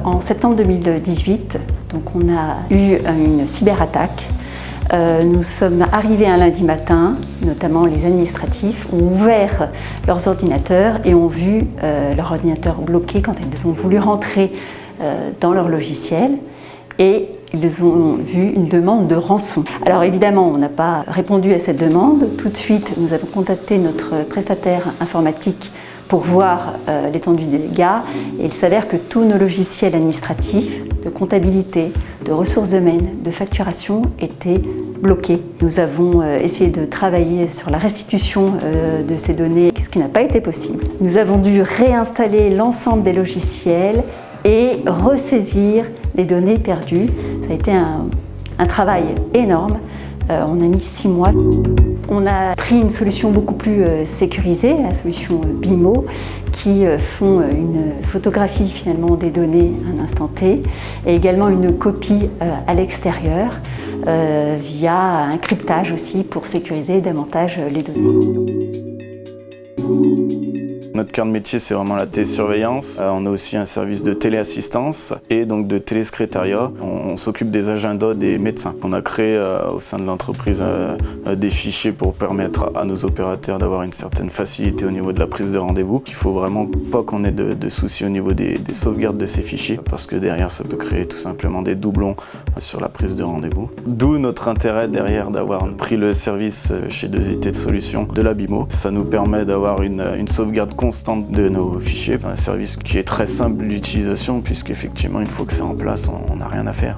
En septembre 2018, donc on a eu une cyberattaque. Nous sommes arrivés un lundi matin, notamment les administratifs, ont ouvert leurs ordinateurs et ont vu leur ordinateur bloqué quand ils ont voulu rentrer dans leur logiciel. Et ils ont vu une demande de rançon. Alors évidemment, on n'a pas répondu à cette demande. Tout de suite, nous avons contacté notre prestataire informatique pour voir l'étendue des dégâts. Et il s'avère que tous nos logiciels administratifs, de comptabilité, de ressources humaines, de facturation étaient bloqués. Nous avons essayé de travailler sur la restitution de ces données, ce qui n'a pas été possible. Nous avons dû réinstaller l'ensemble des logiciels et ressaisir les données perdues. Ça a été un travail énorme. On a mis 6 mois. On a pris une solution beaucoup plus sécurisée, la solution BIMO, qui font une photographie finalement des données à un instant T et également une copie à l'extérieur via un cryptage aussi pour sécuriser davantage les données. Notre cœur de métier, c'est vraiment la télésurveillance. On a aussi un service de téléassistance et donc de télésecrétariat. On s'occupe des agendas des médecins. On a créé au sein de l'entreprise des fichiers pour permettre à nos opérateurs d'avoir une certaine facilité au niveau de la prise de rendez-vous. Il ne faut vraiment pas qu'on ait de soucis au niveau des sauvegardes de ces fichiers parce que derrière, ça peut créer tout simplement des doublons sur la prise de rendez-vous. D'où notre intérêt derrière d'avoir pris le service chez 2IT Solutions de la BIMO. Ça nous permet d'avoir une sauvegarde constante de nos fichiers. C'est un service qui est très simple d'utilisation puisqu'effectivement une fois que c'est en place, on n'a rien à faire.